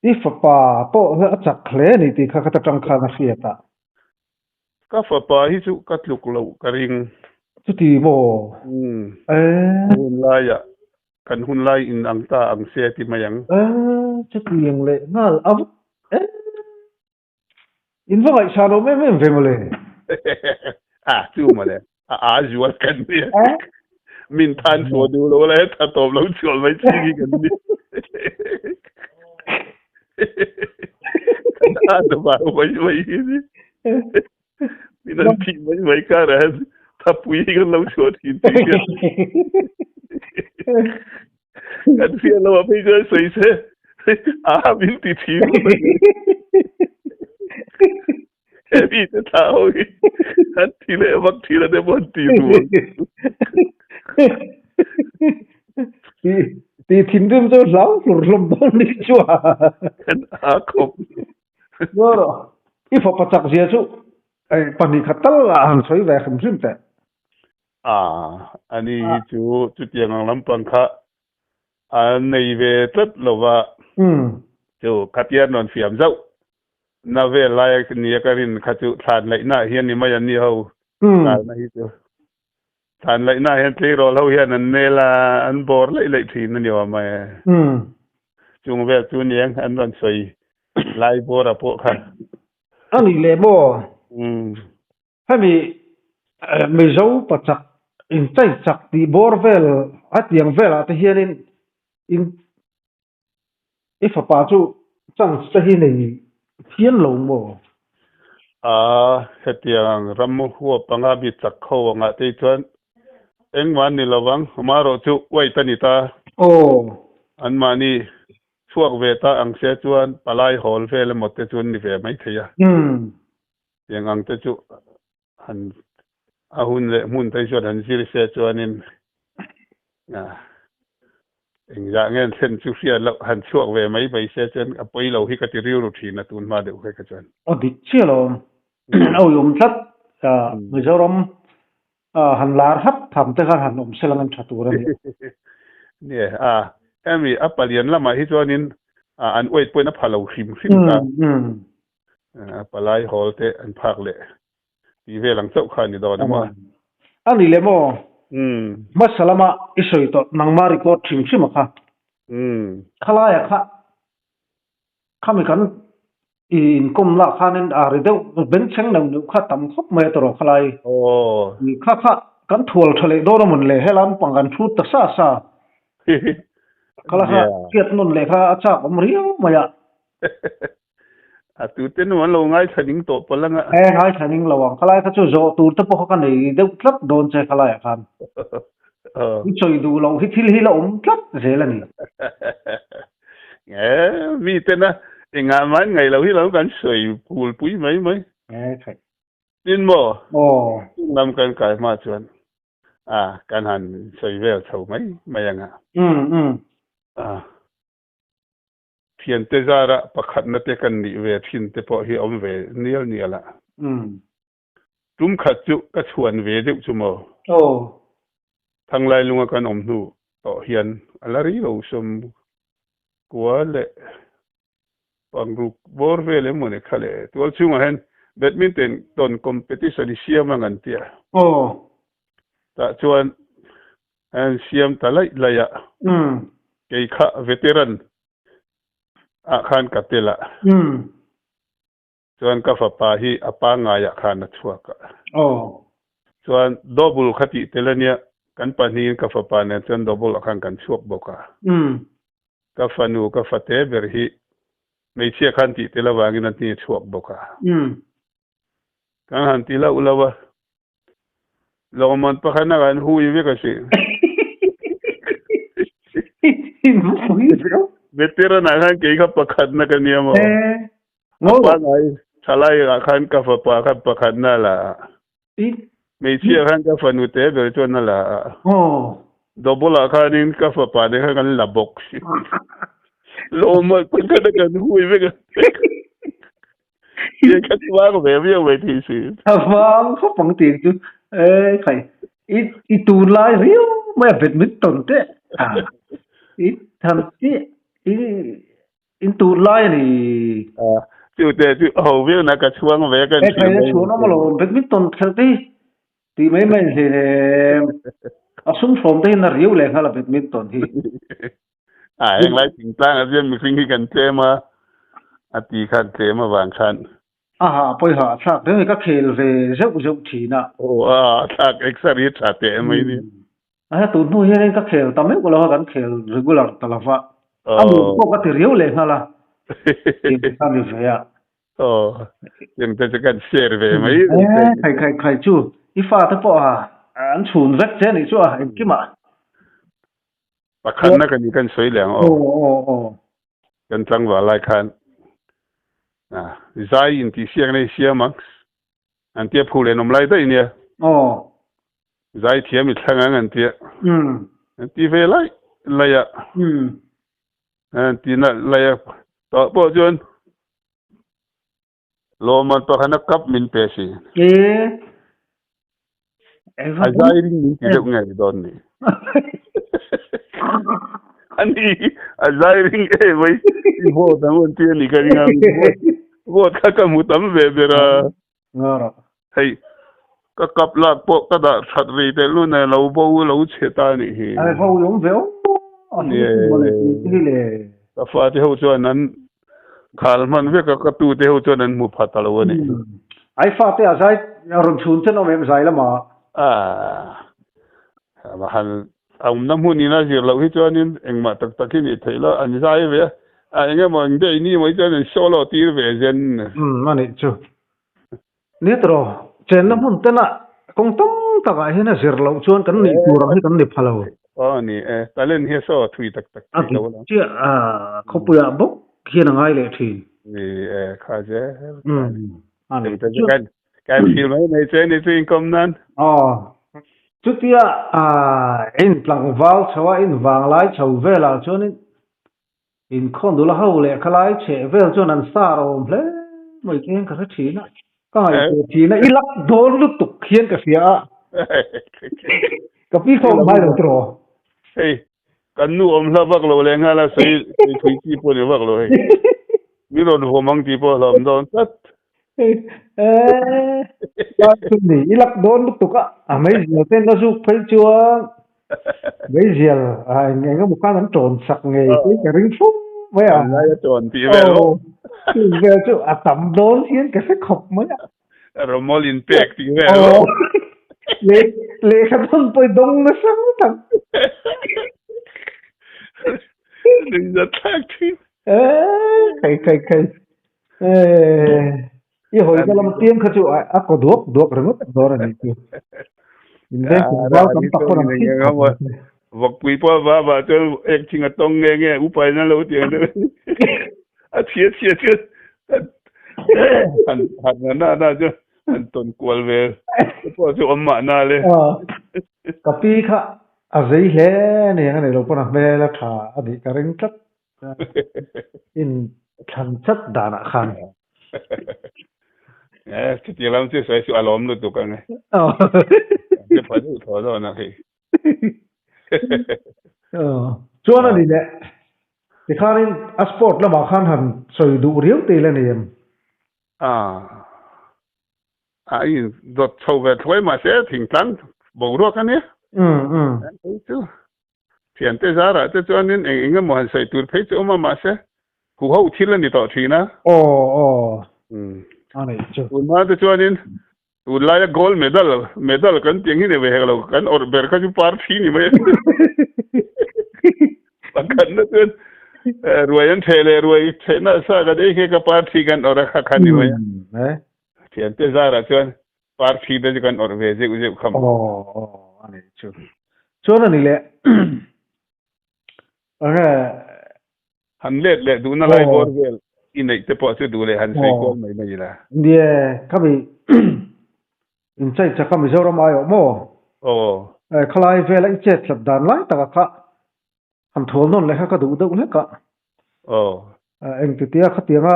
if pa po a chak hle ni ti kha kha tang kha na fiata ka fa pa hi chu ka tluk lo ka ring chu ti mo hun lai ya kan hun lai in ang ta ang se ti mayang chu ti yang le ngal av in va ngai sa no me ve mo le chu ma le ju kan ni min than so du lo le ta top lo chol mai chi gi kan ni kan da ba wai ni min an ti mai ka ra ta pui ga lo chot ki ti kan fi lo ba ga sai se min ti ti Ebi te tao ki han tile wak tile de bon ti du ti thin dum zo lao lur lom bon ni chua kan a khop no if pa chak zia chu ai pani khatal an soi ve kham sim te ani chu tiang ang lampang kha an nei ve tat lo wa chu khatian non fiam zau na ve lai ni ka rin kha chu than lai na hian ni mai an ni ho na hi chu than lai na hian tle ro lo hian an ne la an bor lai thin ni wa mai chung ve chu niang an ron soi lai bor a po kha ani le mo ha mi zo pa chak in chai chak ti bor vel atiang vel at hian in if pa chu chang sa hi nei thiên lộ mồ hetiang ramu huwa panga bi chakho nga te chuan engwan ni lawang maro chu wai tani ta an mani chuak ve ta ang se chuan palai hol ve le motte chuan ni ve mai theya yang ang te chu han ahun le mun tai chuan han sir se chuan in dạ nghe sen chú phía lộc hàn chuộc về mấy bầy xe chân à bây lâu khi cái tiêu rồi thì là tuần mà đều cái chân đi chia lo âu yếm thắt người giao rom hàn lá hấp thầm tới hàn ôm xe lăng chặt tuần nè em bị áp liền là mà hết cho nên anh quay quay nó phá lâu phim ta áp lại hồ thế anh phá lệ đi về lăng sâu khai đi đó đúng không anh đi lên mò masalama isoi to nangma record thim thim kha khala ya kha khami kan in kom la khanin ari deu ben chang nang nu kha tam khop me to khalai ni kha kan thol thole do mon le helam pangan thu ta sa khala kha kiat non le kha acha om riu maya tu ten wan lo ngai thaning to polanga ngai thaning lawang khalai kha chu zo tur ta po kha nei deu tlap don che khala ya khan choi du lo hi thil hi lo tlap zela ni mi tena inga man ngai lo hi lo kan soi pul pui mai khai tin mo nam kan kai ma chuan kan han soi ve chho mai anga thian te zara pakhat na te kan ni ve thin te po hi om ve nial la tum khat chu ka chuan ve deuh chu mo thang lai lunga kan om nu to hian alari lo som kwa le pangru bor ve le mo ne khale tol chunga hen badminton ton competition siam angan tia ta chuan an siam talai laya ke kha veteran khan katela chuan ka fa pa hi apa nga ya khan chuaka chuan double khati telania kan pani ka fa pa ne chuan double khan kan chuak boka ka fanu ka fate ber hi mei chia khan ti telawangin an ti chuak boka kan han ti la ulawa loman pa khana kan hui ve ka si veteran akan ke ka pakhat na kaniya mo pa ngai salai akan ka fa pa ka pakhat na la mei chia akan ka fanu te ber chuan na la double akan in ka fa pa de kan la box loman pa khana kan hui ve ka ye ka twa ko ve ve ti si vâng có bằng tiền chứ thầy ít tu lai riu mà badminton thế ít thằng in tu lai ni chú tê chú hầu biết là cái chuông về cái cái này chuông nó mà lo badminton khel ti mấy mấy thì asum from đây là riu lệ hay là badminton thì anh lại tính tăng ở trên mình cái cần chơi mà tí khăn chơi mà vàng khăn bây giờ chắc đấy các khel về dốc dốc thì na chắc extra ít chả tệ mấy đi tu nuôi hay các khel tao mấy cái lo kan khel regular tao là vậy có cái riu lệ hay là thì sao được vậy à nhưng tôi chỉ cần share về mấy khai chú ifa thế bỏ anh chun vết thế này chú anh kia mà bà khăn nó cần suy lượng cần tăng vào lại khăn zai in tí xiang này xiang mà anh tiếp phụ lên ông lại đây nè zai thiêm mình thằng anh tiếp anh tiếp về lại à anh tiếp lại àต่อบ่จนโลมันต่อขนาดกับมินเปซีazai ring min ti dok ngai don ni ani azai ring wai bo da mon ti ni ka ring bo ka ka mu tam ve bera ngara hey ka kap la po ka da that ri te lu na lo bo lo che ta ni hi ai bo yong ve ani bo le ti le ka fa ti ho chuan nan khal man ve ka tu te ho chuan an mu phat lo ni ai fa te azai ron chun chen o mem zai la ma mà hắn ông năm hôm nay giờ lâu hết cho nên anh mà tất khi này thấy là anh sai về anh em mà anh đây ni mới cho nên solo tiêu về dân mà này chứ nét rồi trên năm hôm tên là công tông ta cái hiện là giờ lâu cho anh cần đi tour hay cần đi follow nè ta lên hết số thui tất chứ không phải bốc hiện là ngay lệ thì khai chứ anh cái phim này trên này trên công nan chút tia in plang vào chawa in vàng lái chầu về là cho nên in con đồ là hậu lệ khai lái trẻ về cho nên xa rồi thế mấy cái cái gì nữa cái gì nữa ít lắm đốn lúc tục khiến cái phía cái phía không phải được rồi cái nu ông là vác lô lên ngay là xây thủy chi po để vác lô mi rồi hôm mang chi po làm đó tất ni ilak don lúc tục mấy giờ tên nó giúp phải chưa mấy giờ ngày có một cái hắn trộn sặc nghề cái ring phúc mấy trộn tí về chứ tầm đốn khiến cái sách học mới rồi mol impact tí về lệ khăn thân tôi đông nó sáng thằng đừng giật thác chứ cái hồi cái làm tiêm khơi chịu có đuốc rồi mất đó là này chứ nên vào tầm tắc có làm gì vật quý po và cho ek chinh tông nghe upai na lâu tiền đấy thiệt hắn na chứ hắn tuần qual về po cho ông mà na le copy kha azai he này lo pona me la tha adi karing tat in chan chat dana khan thì làm chứ sai sự alom luôn tụi con này cái phải đủ thở rồi nè thì cho nên đi nè thì khai nên sport là bảo khan hẳn sợi đủ riếu tì lên niệm ai đợt sau về thôi mà sẽ thỉnh thoảng bổ ra cái này tiền tế giá ra cho nên anh em muốn sợi tụi phải cho mà sẽ cụ hậu thiên lên điต่อทีนะnày chứ mà cho nên tụi lại gold medal kan tiếng như vậy là kan ở bên cái party này mấy kan nó tên rồi anh thấy nó sao cái party kan ở cái này mấy tiền tế giá ra cho party đó kan ở về dễ không này chứ cho nên là hắn lệ đủ nó lại gold về in này te po se du le han sai ko mai mai la dia kami in chai cha kami zoro mai mo khalai ve la chet lap dan lai ta ka han thol non le ka du le ka eng ti tia khatinga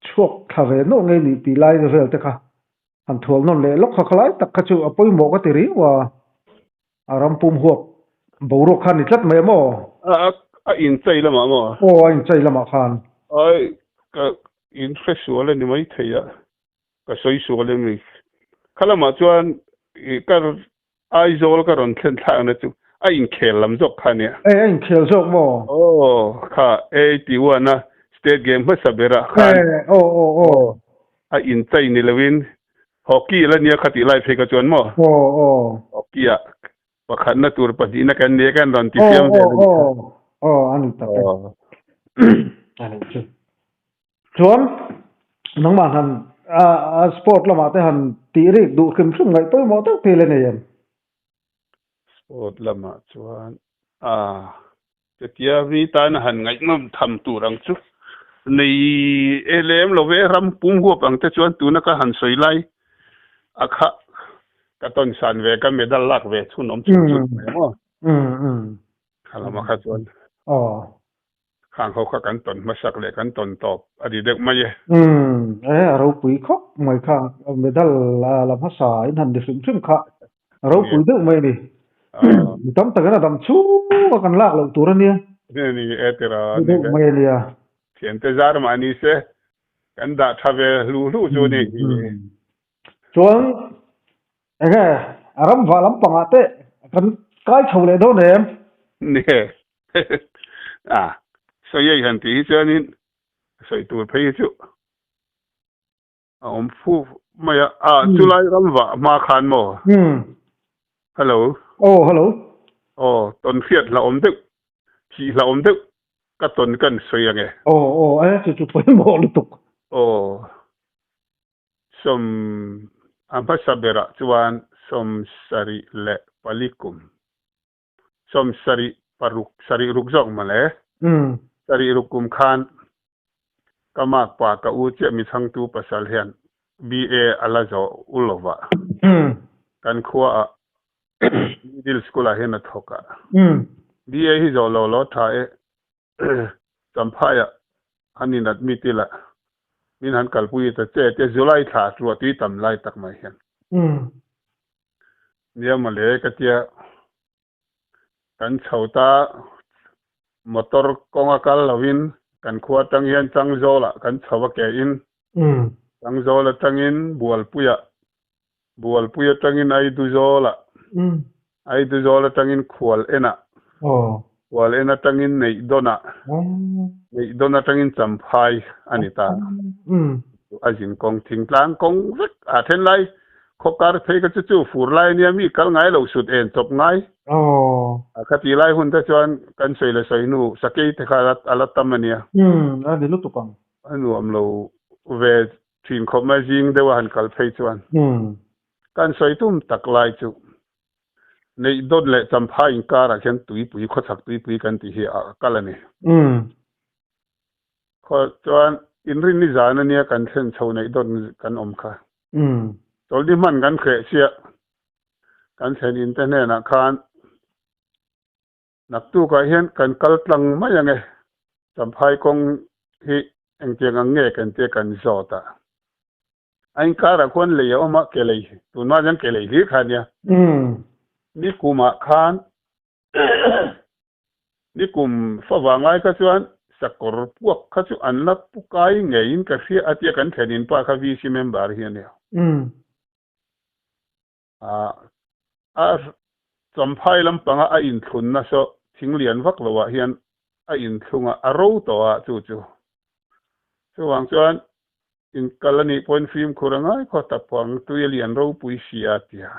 chuok thave no nge ni ti lai ve te ka han thol non le lok khalai tak ka chu apoi mo ka ti ri wa aram pum huak boro khan ni tlat mai mo in chay lama mo anh chạy làm khan ai ka in fresh wala ni mai thaya ka soi su wala mi khala ma chuan ka ai zol ka ron thlen tha na chu a in khel lam jok khania anh khel jok mo kha 81 na state game ma sabera khan a in chay ni lawin hockey la nia khati lai phe ka chuan mo hockey a pakhat na tur pa di na kan ne kan ron ti fiam de anh ta anh chứ chuan nang man han sport lama te han ti ri du khim sum ngai toy mo tak te le ne yan sport lama chuan tia vi tan han ngai ngam tham tu rang chu nei elem lo ve ram pum go pang te chuan tu na ka han soi lai akha ka ton san ve ka medal lak ve chun om chu mo khala ma kha chuan khang ho kha kan ton ma sak le kan ton top adi dek ma ye ro pui khop mai kha medal la phasa in han de sim kha ro pui dek mai ni tam ta kana dam chu kan lak lo tur ania ni etera ni mai lia thian te zar ma ni se kan da thave lu chu ni chuan ege aram valam pangate kan kai chole do ne ni so ye han ti chuanin soi tur phei chu om phu maya chulai ramwa ma khan mo hello hello ton khiat la om deuh thi la om deuh ka ton kan soi ange chu poi mo lu tuk som ambasabera chuan som sari le palikum som sari paruk sari rukjong male sari rukum khan kamak pa ka u che mi thang tu pasal hian BA alazo ulova kan khua middle school a hian a thoka BA hi zo lo tha e champhaya anin admitila min han kalpui ta che te July tha tru ti tam lai tak mai hian nia male ka tia kan chhota motor konga kal lovin kan khua tang hian chang zola kan chhawa ke in chang zola tangin bual puya tangin ai du zola tangin khual ena wal ena tangin nei dona tangin champhai anita ajin kong thing tlang kong vek a then lai khokar phei ka chu fur lai nia mi kal ngai lo sut en chop ngai khati lai hun ta chuan kan sei le sei nu sakei te kha ala tamania de lu tukang anu am lo ve thin khoma jing dewa han kal phei chuan kan sei tum tak lai chu nei dot le champhai in kara chen tui pui kho chak tui pui kan ti hi kalani kho chuan in rin ni zana nia kan thlen chho nei dot kan om kha tol di man kan khe sia kan thlen internet na khan nak tu ka hian kan kal tlang mai ange champhai kong hi engtiang ange kan te kan zota ain kara kon le oma ke le tu na jang ke le hi khania ni kuma khan ni kum fa wangai ka chuan sakor puak kha chu an lak pukai ngein ka fi atia kan thenin pa kha VC member hian ya champhai lampanga a in thun na so thinglian vak lowa hian a in thunga a ro to a chu wang chuan in kalani point film khurangai kho tapang tuilian ro pui sia tia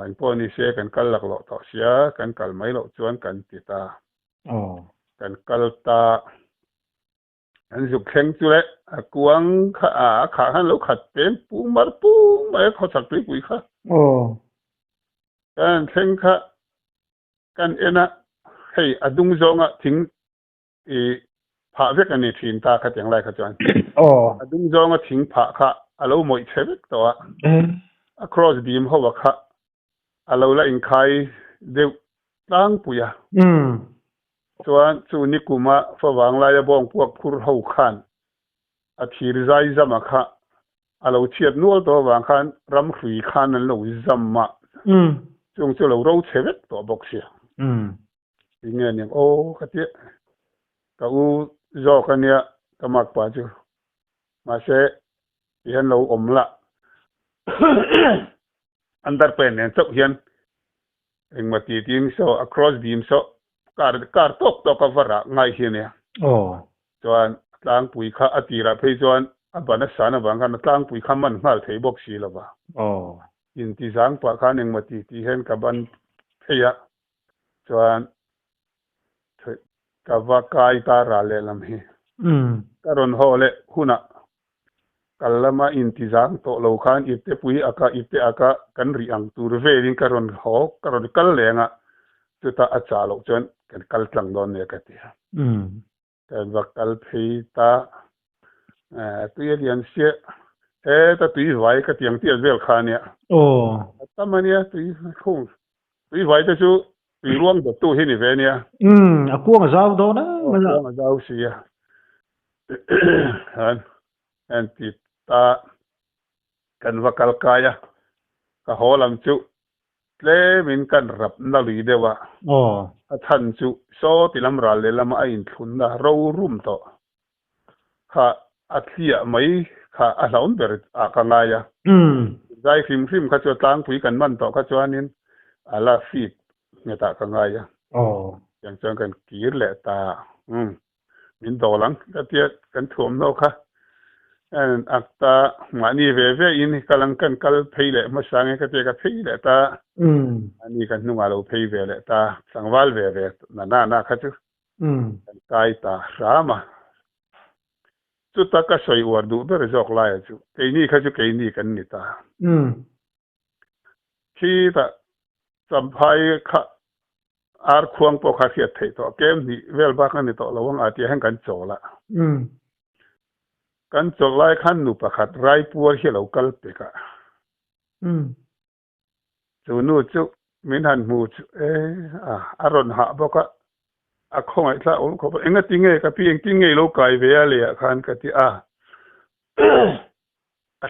in poni se kan kallak lo to sia kan kal mai lo chuan kan tita kan kalta an zuk kheng chu le kuang kha han lo khat tem pu mai kho sak pui kha kan kheng kha kan ena hei adung zonga thing pha vek ani thin ta kha teng lai kha chuan adung zonga thing pha kha alo moi chevek to across beam ho kha alo la in khai de tang puya chuan chu ni kuma fa wang lai bong puak khur ho khan a thir zai zama kha alo chiat nual to wang khan ram hrui khan an lo zamma chung chu lo ro chevek to boxia nghe nhỉ ô cái tiết cái u do cái này cái mặc quá chứ mà sẽ hiện lâu lạ underpen and so hian eng mati ting so across beam so car tok avara ngai hian chuan tlang pui kha atira phei chuan abana sana bang kan tlang pui kha man ngal thei bok si lova in ti jang pa khan eng mati ti hen ka ban pheya chuan ka va kai ta ra le lam hi karon ho le huna kalama intizam to lo khan ite pui aka kan ri ang tur ve rin karon kal lenga chuta acha lo chen kan kal tlang don ne ka ti kan va kal phei ta tu ye lian se ta tui vai ka tiang ti vel khan ya ta mania tui khong tui vai ta chu tui ruang da tu hi ni ve nia a kuang zau do na ma zau si ya an ti ta kan vakal kaya ka holam chu tle min kan rap na lui dewa a than chu so tilam ral le lama in thun na ro rum to kha athia mai kha a laun ber a ka ngaya zai phim kha chu tang pui kan man to kha chuanin ala fit nge ta ka ngaya yang chang kan kir le ta min dolang ka tia kan thum no kha and akta mani ve in kalang kan kal phei le ma sang ka te ka phei le ta ani kan nu alo phei ve le ta sangwal ve na kha chu kai ta rama chu ta ka soi war du ber jok lai chu ke ni kha chu ke ni kan ni ta khi ta sam phai kha ar khuang po kha fiat thei to kem ni vel ba kan ni to lawang ati hang kan chola kan chok lai khan nu pakhat rai puar hi lo kal pe ka chu nu chu min han mu chu aron ha boka a khong ai tla ol ko enga tinge ka pi eng tinge lo kai ve ale khan ka ti a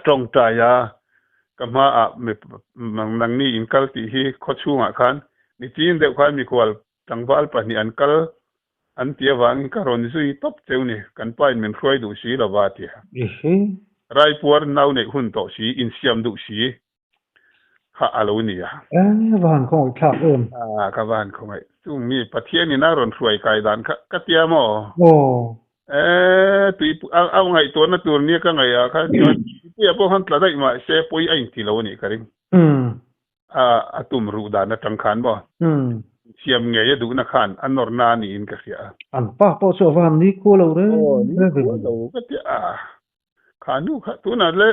tong ta ya kama me nang ni in kal ti hi kho chunga khan ni tin de khan mi kwal tangwal pa ni an kal an tia wang karon zui top cheuni kan pain men khoi du si la wa ti rai puar nau nei hun to si in siam du si ha alo ni ya van khong thak ka van khong ai chu mi pathian ni na ron khoi kai dan ka tia mo tui au ngai to na tur ni ka ngai ya kha ti po han tla dai ma se poi ai ti lo ni karing atum ru da na tang khan bo siam nge ya du na khan anor na ni in ka sia an pa po so van ni ko lo re lo ka ti khanu kha tu na le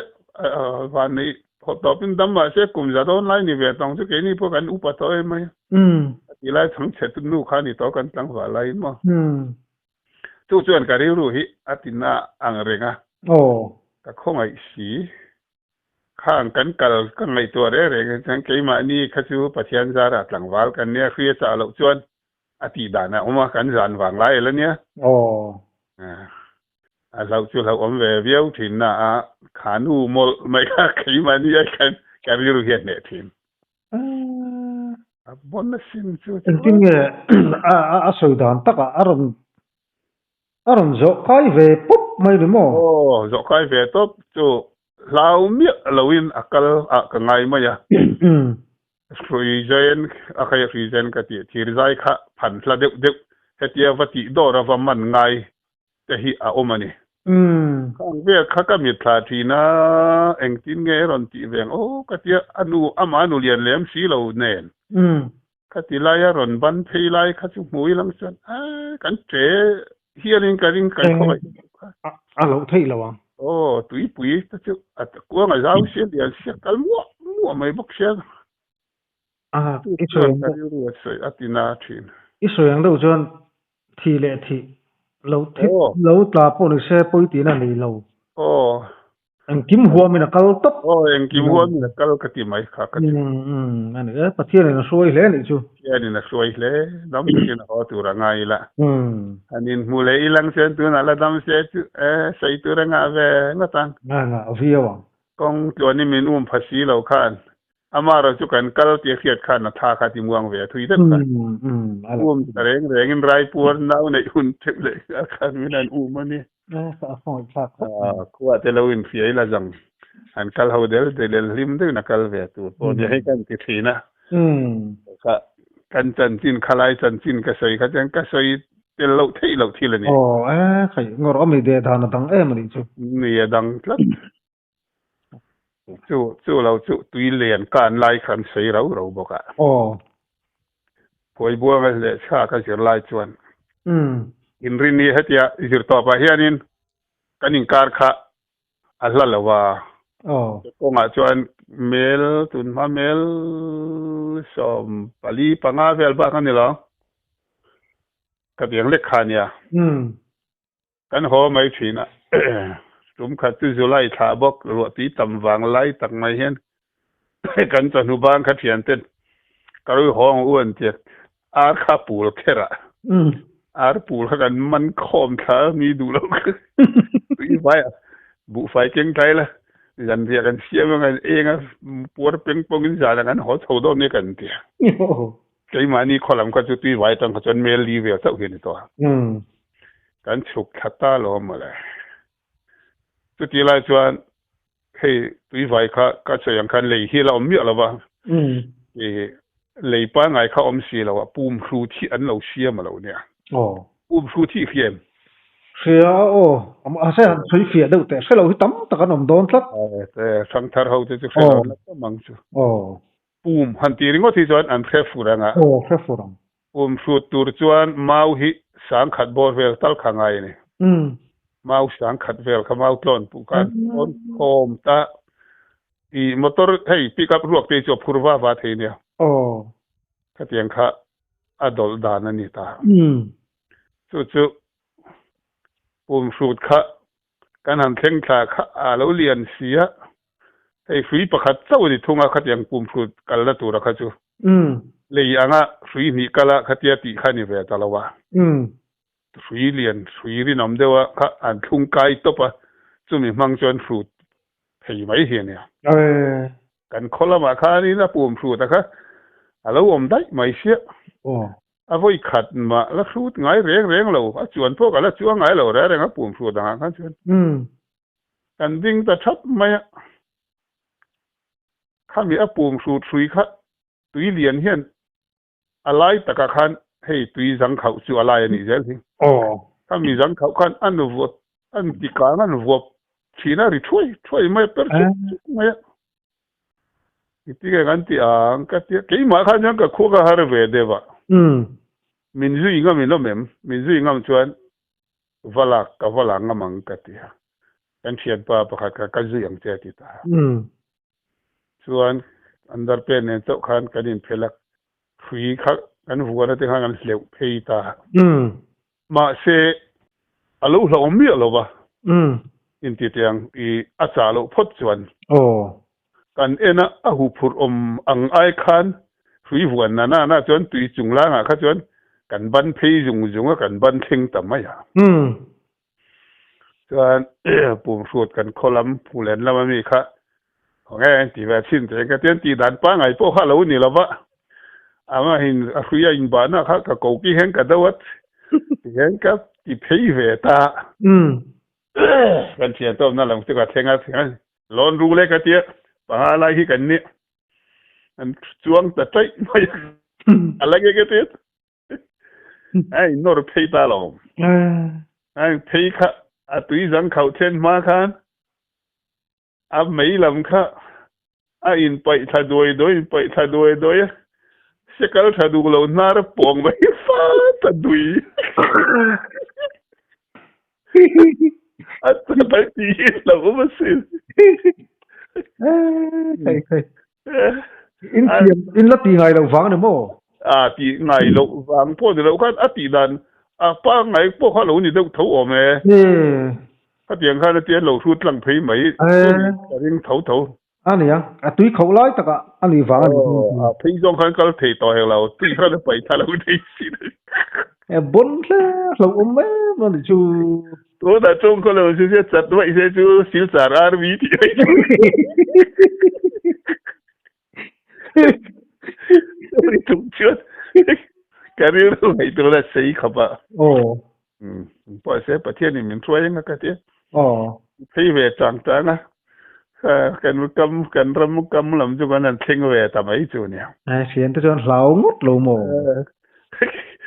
van ni ho to pin dam ma se kum za don lai ni ve tong chu ke ni po kan upa to e mai ti lai thang che tu nu kha ni to kan tang wa lai mo chu chuan ka ri ru hi atina ang renga ka khong ai si khang kan kal kan ngai to re chang ke ma ni kha chu pathian za ra tlang wal kan ne khria cha lo chuan ati da na oma kan zan wang lai la nia a lau chu lau om ve viau thin na khanu mol mai kha ke ma ni kan ka ri ru hian ne thin bon na sim chu tin nge a soi dan taka aron zo kai ve pup mai le mo zo kai ve top chu lau mi lawin akal ka ngai ma ya reason akai reason ka ti thir zai kha phan thla de hetia vati do ra va man ngai te hi a omani khang ve kha ka mi thla thina eng tin nge ron ti veng ka tia anu ama anu lian lem si lo nen ka ti lai ron ban phei lai kha chu hui lang chan kan tre hiaring ka ring kan khoi a lo thei lo tui pui ta chu at ko nga zau se dia se kal mo mai bok se atina thin Israel đâu cho thì lệ thì lâu thích lâu ta po được xe poi tiền là này lâu anh kim hoa mình là câu tóc anh kim hoa mình là câu cái gì mấy khác anh ấy bắt thiên này nó xuôi lẽ này chứ thiên này nó xuôi lẽ đóng cái nó họ tu ra ngay là anh in mua lấy ilang sen tu nào là đóng xe chứ xây tu ra ngay về ngắt tăng ngà viêu con chuột này mình phát xí lâu khan อามาเราจุกันกัลเตียเขียดขันนาทาคาติมวงเวทุยเด็กกันแรงเงินไรปวดน้าวในหุ่นเจ็บเลยอาการวินันมันนี่ขวดเตลวินเฟียละจังอันกัลฮาวเดลเดลลิมเดนักกัลเวตุพอจะให้กันติดทีนะก็กันจันจินขลายจันจินก็ใส่กันจังก็ใส่เตลเราที่เราที่ละนี่ใครงอรไม่เดือดทานตังมันนี่นี่ดังลับจู่เราจู่ตุยเลียนการไล่ขันใส่เราบอกอ่ะพอยบัวกันเลยชาก็จะไล่ชวนอินรินีเหตุยาจิตต่อไปเฮียนินกันอิงการค่ะอัลลอฮ์ละว่าก็มาชวนเมลตุนมาเมลสมปลีปังอาเวลบ้ากันนี่หรอกับอย่างเล็กขานี่กันหัวไม่ถีนะรุมขัดจุไล่ถาบอกรวตีตำวางไล่ตักไม่เห็นกันจนุบางขัดเถียนเต้นกระดูห้องอ้วนเจ็ดอาร์ข้าปูลเทระอาร์ปูลกันมันคอมขามีดูแล้วตีไฟบุไฟเก่งใจละยันเรียกันเสียมันกันเองอ่ะปวดเป็นปงอินจากันหัวโถดนี่กันเดียใจมานี่ขลังก็จะตีไว้ตั้งจนเมลีเวลเท่าเห็นตัวกันฉุกขัดตาล้อมมาเลยสุดที่ไรชวนให้ตีไฟก็จะยังคันเลยที่เราเมียแล้วว่าเลยป้าไงเขาอมสีแล้วว่าปุ่มครูที่อันเราเชียมาแล้วเนี่ยปุ่มครูที่เขียนเสียอาศัยช่วยเสียดูแต่เสียเราที่ตั้มตะกันนมโดนครับแต่สังทารเขาจะเสียเราแล้วก็มังจูปุ่มหันตีริงก็ที่ชวนอันเฟฟูรังอ่ะเฟฟูรังปุ่มครูตัวชวนมาหิสังขัดบอลเวลตัลขังไงเนี่ยมาสังขัดเวลเขามาตลอนปุกันโคมตาอีมอเตอร์ให้ปิกับรวกตีจบคุรวาบาเทีเนี่ยก็เตียงข้าอดอลดานันนี่ตาจู่ปุ่มสูดข้าการหันเข่งข้าเราเรียนเสียให้ฟรีประคัดเจ้าดิทุ่งข้าเตียงปุ่มสูดกันละตัวละข้าจู่เลยอ่างฟรีนี่กันละข้าเตียตีข้านี่เวตาละวะฟรีเรียนฟรีนี่น้ำเดียวข้าอ่านทุ่งไกตบะจู่มีมังจวนสูดให้ไม่เห็นเนี่ยกันคนละมาข้านี่นะปุ่มสูดนะครับแล้วผมได้ไม่เสียเอาไว้ขัดมาแล้วสูดไงเร่งเราจวนพวกแล้วจวนไงเราเร่งก็ปุ่มสูดต่างกันชวนกันดิ้งแต่ชัดไม่ข้ามีปุ่มสูดฟรีค่ะตุยเลียนเห็นอะไรตะกันให้ตุยสังเขาจู่อะไรนี่เจ้าสิข้ามีสังเขากันอันวัวอันติการอันวัวชีน่าริช่วยไม่เป็นไม่ที่กันที่ก็ที่กี่มาข้ายังก็คู่กับฮาร์เวย์เดวะมินซุยงามินโนเมมมินซุยงามชวนวลักกับวลังงามังกัติฮะกันเชียนป้าประคัดกันซุยงเจติตาชวนอันดับเป็นเนี่ยเจ้าขันกันอินเพลักคุยขักันหัวนั่นที่ข้างกันเลี้ยวเพยตามาเสอลูเราไม่เอาวะอินติเตียงอีอาจารย์เราพดชวนกันนะหูพูดอังไอคันคุยหัวน่าจนตุยจุงล่างข้าจนกันบันเพยจุงกันบันเข่งต่ำไม่อะจนปุ่มสูดกันคอลัมผู้เล่นแล้วมันมีค่ะของไอ้ที่แบบชิ้นแต่ก็เตียนตีดันป้าไงพวกข้าเรานี่ละวะอามาเห็นคุยอินบ้านนะค่ะกับกูกี้เห็นกันตัวเห็นกับที่เพยเวตากันเชียนต้มนั่นแหละมันจะกัดเทงกันร้อนรู้เลยกันเตี้ยป่าอะไรที่กันเนี่ยอันจวงแต่ใจไม่อะไรกันเตี้ยไอ้นอร์เพยตาลงไอ้เพยค่ะตุยสังเขาเช่นมาคันไม่ลำค่ะอินไปถ้าโดยไปถ้าโดยเสกแล้วถ้าดูเราหน้าระปองไปฟ้าถ้าดุยแต่ดีเราก็ไม่สิ้นใช่อินเทียมอินละตีไงเราฟังเนี่ยโม่ตีไงเราฟังพวกเราก็ตีดันป้าไงพวกเขาเรานี่ต้องถูออกไหมถ้าเตียงข้าเตียงเราสุดหลังเพย์ไหมแต่ยังถูอันนี้ยังตุยเขาไล่ตะกะอันนี้ฟังเพย์จงขันก็เพย์ต่อให้เราตุยข้าเราไปถ้าเราได้สิบนเลยเราไม่มันจูตัวแต่จงก็เราจะจัดไว้จะจูสิลสารอาร์วีที่ไหน ri ru mai to la sei khapa po se pa thiên ni min troi nga ka te thấy về trăng trăng á cần ram cầm làm cho con anh thinh về tầm ấy chỗ nè hiện tới chọn lão ngút lù mồ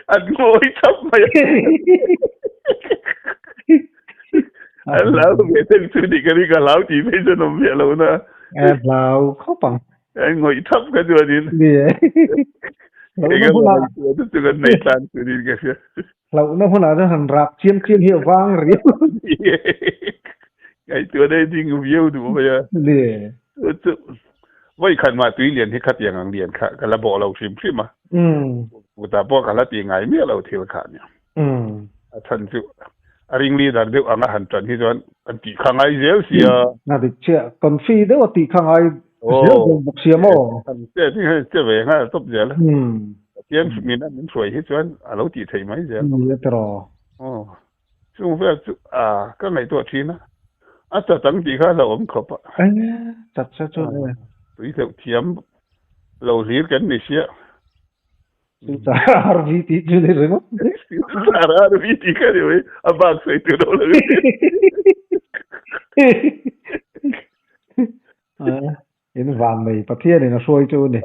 anh ngồi thấp mày anh lão về tên sư đi cái lão chỉ thấy cho nó về lâu nữa lão khó bằng anh ngồi thấp cái chỗ đi cái cái này tan sư đi cái lão nó hôm nào nó hành rạp chiên chiên hiệu vang rồi cái chỗ đây thì người yêu đủ bây giờ vậy khăn mà tùy liền thì khát tiền ăn liền khát cái là bỏ lâu phim phim mà người ta bỏ cái là tiền ngày mấy lâu thiếu khát nhỉ thành sự anh đi đặt được anh hành trình thì chọn anh chỉ khang ai dễ xí à là được chưa còn phi đó là chỉ khang ai dễ dùng một xí mà thế về ha tốt dễ là tiền mình đã mình xuôi hết chọn à lâu chỉ thấy mấy dễ rồi chúng phải cái này tôi chỉ nữa cho tận đi khá là ổn khớp chặt chặt chặt tùy theo thiếm lâu liệt cái này xí RVT chứ đấy rồi RVT cái này vậy bác say từ đâu rồi ini van này phát hiện này nó xuôi cho này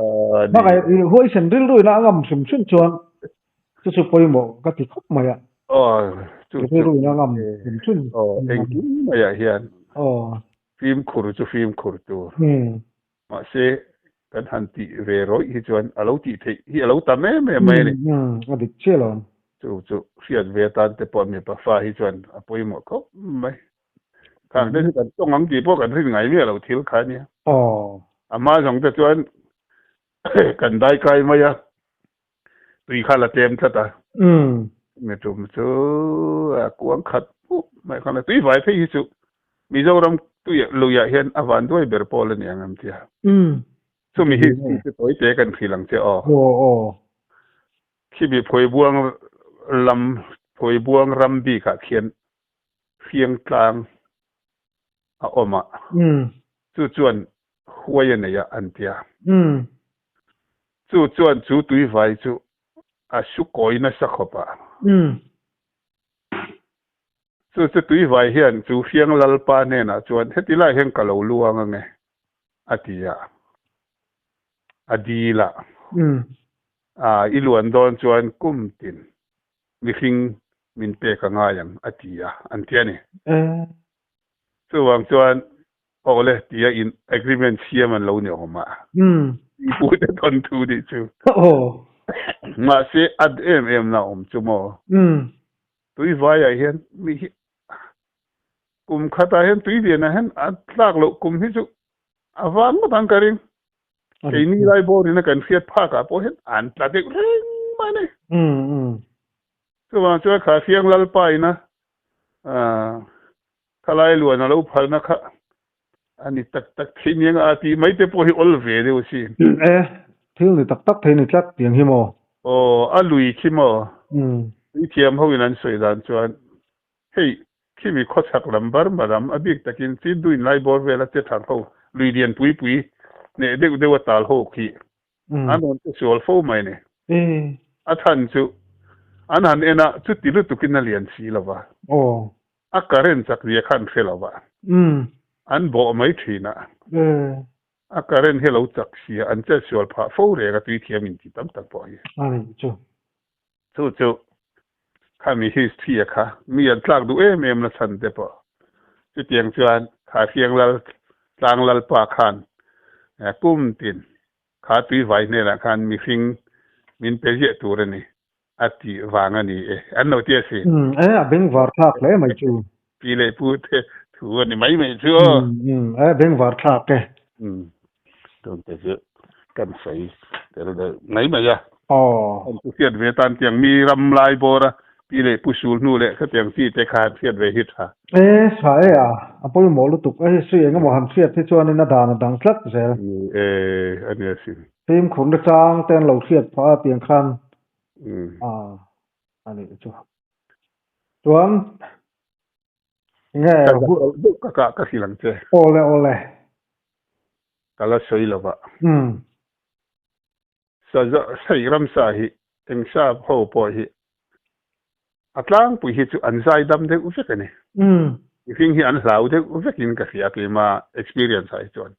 nó cái hôi sần ril rồi nó ngầm sum sum chuan chứ sự phơi mỏ cái thì khóc mày ạ chú rồi nó ngầm sum sum anh mày ạ hiền phim khổ chú mà sẽ cái hành ti về rồi thì chuan alo ti thấy hi alo tam mày này cái được chưa rồi chú phiền về tan te pon me pa fa hi chuan phơi mỏ khóc mày càng đấy cái trong ngắm gì bao cái thứ ngày mới alo thiếu khai nhỉ mà giống như chuan cần đại cái mày à tùy khai là tem thật à mẹ chồng chú quăng khát mày khai là tùy vài thế chú mi dâu ram tùy lùi hiện avan đuôi bể bò lên nhà ngắm tia chú mi hi tối té cần khi lăng tia khi bị phơi buông ram bi cả khiên phiêng tlang oma chú chuan huay này ya anh tia chú chuan chú tùy vài chú su coi na sa khopa chú tùy vài hiền chú phiêng lalpa nè na chuan hết tí lại hiền cả lâu luang nghe atia adila iluan don chuan kum tin mi khing min pe ka nga yang atia an tia ni chú wang chuan ole tia in agreement siam an lo ni oma bu de ton tu di chu mà sẽ ad em nào chú mò tùy vai ai hen mi cùng khát ai hen tùy điện ai hen ad lạc lộ cùng hết chú avan mà tăng cái cái này lại bỏ đi nó cần phiết phá cả bỏ hen an là được reng mà này chú mà chú khá phiêng lal pai na khá lại luôn nó lâu phật na khá anh tắc thiên nhiên thì mấy thế bỏ hi ol về đi aussi thiếu thì tắc thế này chắc tiếng hi mò lùi khi mà đi tiêm hậu nhân soi đàn chuan hey khi mi khó chắc làm bar mà làm abik takin tin duin lai bor về là chết thằng hậu lùi điện pui nè đều tal hậu khi anh muốn cái sual phô mày nè anh chú anh hắn ena chút tí lúc tụi kinh liền xí là va karen chắc gì khăn phê là va anh bỏ mấy chuyện à karen hello chắc xí anh chơi sual phá phô rồi cái tùy tiêm mình chỉ tắm tắc bỏ chúข้ามี history ค่ะมีอันตรากดูเอ็มละสันเดปะจุดเตียงจวนขาเฟียงละลางละปาคันกุ้มตินขาตุยไว้เนี่ยละคันมีฟิงมินเปเยตัวนี่อัติวางอันนี้อันโนเตียสิเบ่งวาร์ทักเลยไม่จูปีเลยพูดถือว่านี่ไม่ชัวเบ่งวาร์ทักตรงแต่เยอะกันใส่แต่เราไหนมาจ้ะอันตุเสียดเวตันเตียงมีรำลายโบระปีเลยผู้สูงนู่นเลยเขาเตียงที่จะขาดเสียดเวหิตค่ะใช่พอหมอรู้ตุกเสียงก็หมอหันเสียดที่ชวนในนาดานดังคลักใช่อันนี้สิทีมขุนจางเต้นเหล่าเสียดพอเตียงคันอันนี้จวนง่ายก็สิหลังเจโอเลก็ละสวยแล้ววะใช่รำสาหิ eng sa ho po hi atlang pui hi chu an zai dam de u vek ani thing hi an hlau de u vekin ka khia ki ma experience ai chon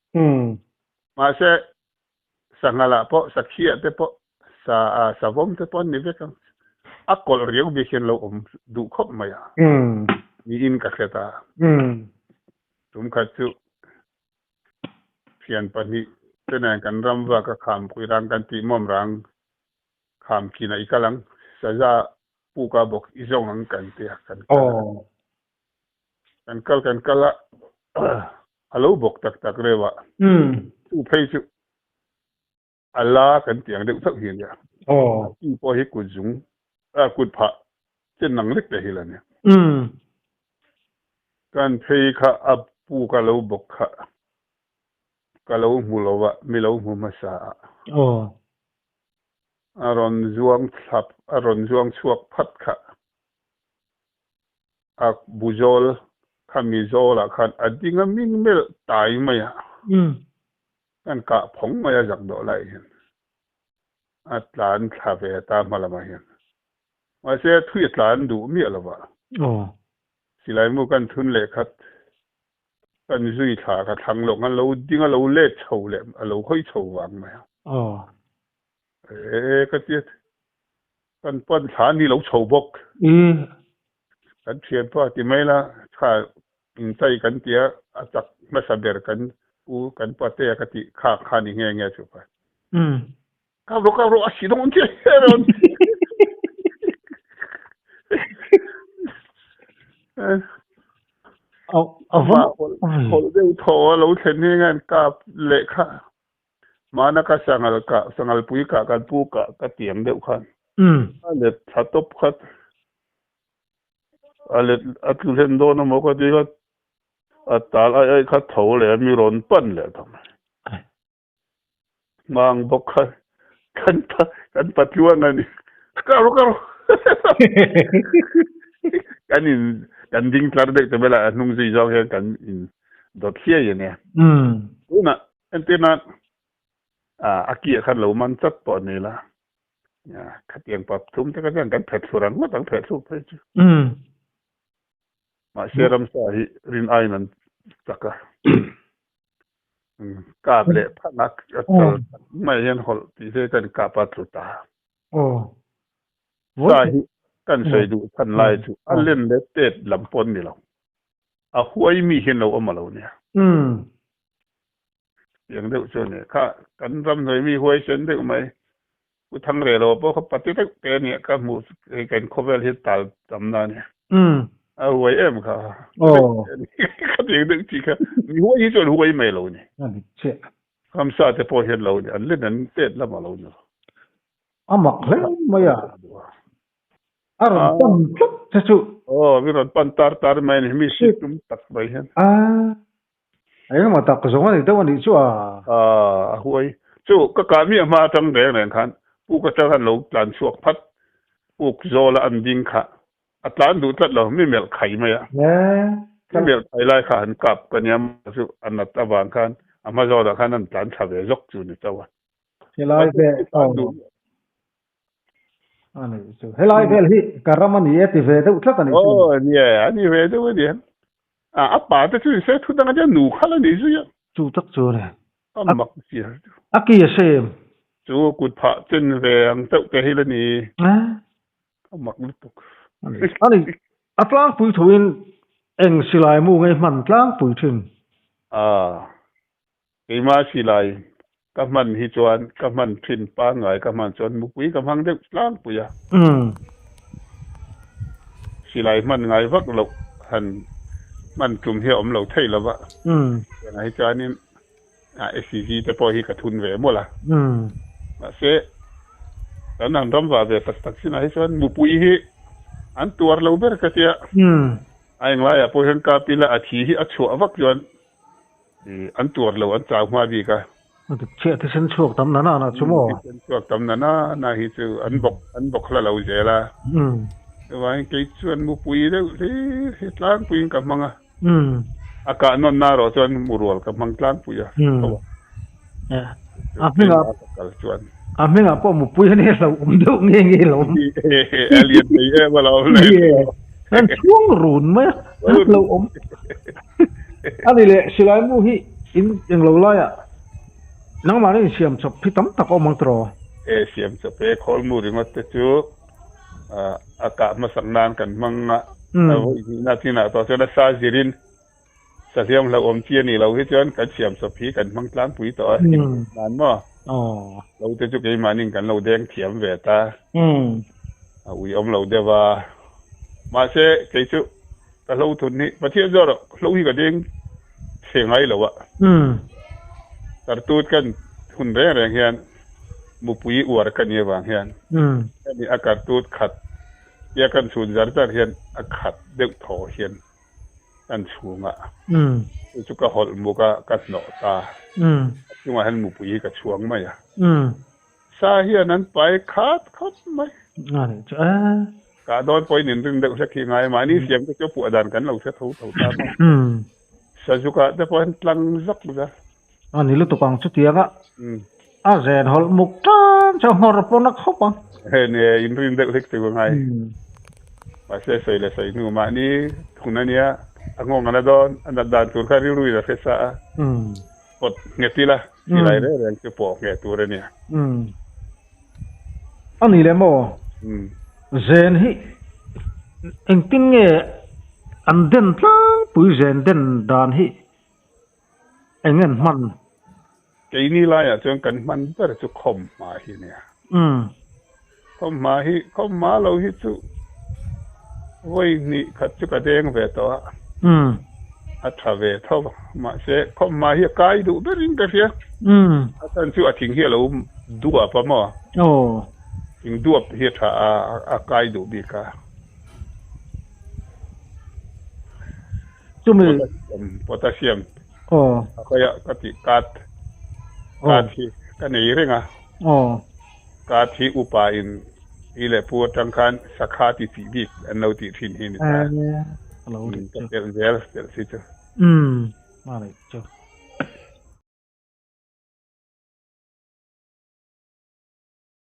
ma se sangala po sakhia te po sa vom te po ni vek a kol riu bi hen lo du khop ma ya ni in ka kheta tum kha chu phian pa ni tena kan ram wa ka kham pui rang kan ti mom rang kham ki na ikalang sa za pu ka bok izong ang kan te kan kan kala alo bok tak rewa tu phei chu ala kan tiang de thak hian ya ti po hi ku jung a kut pha chen nang lek te hi la ne kan phei kha ap pu ka lo bok kha ka lo mu lo wa mi lo mu ma sa aron zuang thap aron zuang chuak phat kha ak buzol khamizola khan adinga ming mel tai maya kan ka phong maya jak do lai hian atlan thave ta malama hian ma se thui tlan du mi alawa silai mu kan thun le khat kan zui tha ka thang lo ngan lo dinga lo le chho le alo khoi chho wang maya ka tiet kan pon tha ni lo chho bok kan thian pa ti mai la kha in tai kan tia atak ma saber kan u kan pa te ka ti kha ni nge chu pa ka ro a si dong che ron hol de tho lo then ni ngan ka le kha mana ka sangal pui ka kan pu ka tiang de khan ale thatop khat ale atlen do no mo ka di ka atal ai kha tho le mi ron pan le tham mang bok kha kan patluan ani karo kan ding tlar de te bela nung zi jong he kan in dot hie ye ne una entena aki khan lo man chat po ni la ya khatiang pap thum te kan phet suran ma tang phet su pe chu ma seram sa hi rin ainan taka kable phanak atal mai hen hol ti se kan ka pa tru ta sa hi kan sei du than lai chu alen le tet lampon ni lo a huai mi hen lo amalo ne yang de chu ne kha kan ram noi mi huai chen de mai u thang re lo po kha pati tak te ne ka mu kan khovel hi tal tam na ne a huai em kha ka de de chi kha mi huai hi chu huai mai lo ne che kam sa te po hen lo ne an le nan tet la ma lo ne amak le maya aron pan te chu mi ron pan tar mai ni mi si tum tak bai hen ai ma ta ko zong ni to ni chu huai chu ka mi ma tang de ren khan pu ka ta kan lo plan chuak phat uk zola an ding kha atlan du tlat lo mi mel khai mai mi mel khai lai kha an kap kan yam chu an na ta wang khan ama zo da khan an plan thave jok chu ni tawa helai be ani chu helai be hi karaman ye ti ve de tlat ani chu ani ve de we dian apa ta chu se thu dang ja nu khala ni chu ya chu tak chu re mak si aki sem chu kut pha chen ve ang tau ke hi la ni mak lu tuk ani atlang pui thuin eng silai mu ngai man tlang pui thin ke ma silai ka man hi chuan ka man thin pa ngai ka man chuan mu pui ka mang de tlang pui ya silai man ngai vak lo han man tum hi om lo thei la wa ngai chanin SCG te po hi ka thun ve mo la ma se dan an ram wa ve tak sin ai chuan mu pui hi an tuar lo ber ka tia ai ngai a po hen ka pila a thi hi a chu awak chuan an tuar lo an chau ma bi ka che te sen chuak tam na chu mo chuak tam na hi chu an bok la lo je la wai ke chuan mu pui de hi tlang pui ka manga aka non na ro chuan murol ka mang tlang pui a pinga kal chuan ไม่งั้นพอมุปุยเนี่ยเราดูเงี้ยเงี้ยเราเอเลียนนี่ว่าเราเลยนั่นช่วงรุ่นไหมเราอันนี้แหละสิไลมูฮีอินยังเราไล่อะนังมาเนี่ยเสียมจบพิตั้มตะกอมังตรอเสียมจะไปคอลมูริมัตจูอากาศมาสังนานกันมังอ่ะนาทีน่ะต่อเจ้าซาจิรินสเสียมเราอมเชียนี่เราให้เจ้ากันเสียมสพีกันมังกลางปุ๋ยต่อนานมั้งเราจะจุกไอ้มานิ่งกันเราแดงเทียมเวตาอุ้ยอมเราเดว่ามาเสกจุแต่เราทุนนี้ประเทศเราเราอีกก็เด้งเสียงไงเราอะตัดตูดกันหุ่นแรงเฮียนมุปุยอวดกันเนี่ยบางเฮียนอันนี้อากาศตูดขัดแยกกันสูญจากเฮียนอากาศเด็กถอเฮียนอันสูงอ่ะจุกกะหอลมุกะกัดหนอตาที่ว่าเห็นมุปุยกับช่วงไหมอ่ะซาเฮียนั้นไปคัดไหมกาโดนไปหนึ่งเด็กสักทีไงมานี่เสียงก็จะปวดดันกันเราเสียเท่าตาซาจุกะแต่พอเห็นลังซักเลยอันนี้ลูกตัวปังชุดเตียงอ่ะเรนหอลมุกจ้าจะหอรปนักเขาปังเนี่ยอินเด็กเล็กตัวไงมาเสียเลยใส่หนูมานี่คุณนั่นเนี่ยงงกันนะโดนอันดับด่านตัวข้าริรุยละเฟซ่าปดเงี้ยตีละที่ไรเรื่องจะปอกเงี้ยตัวเนี่ยอันนี้เลยโมเจนฮิเอ็งติงเงี้ยอันเด่นตั้งปุยเจนเด่นดานฮิเอ็งเงินมันแกนี่ไรอ่ะจนกันมันก็จะคมมาฮิเนี่ยคมมาฮิคมมาเราฮิจุไว้นี่ขัดจุกระเด้งเวตัวอัฐเวทเขามาเสกคมมาฮิกายดูเบริงกันเสียอาจารย์ชื่ออาทิงเฮียเราดัวปะมั้งทิงดัวเฮียถ้าอากายดูบีกาจุ่มโพแทสเซียมก็ยากติกัดที่กันไหนเรื่องกัดที่อุปาอินอีเล่พูดทางการสักขาที่สีบิกอันเราติดทิ้งหินเราเดี๋ยวสิจ้ะมาเลยจ้ะ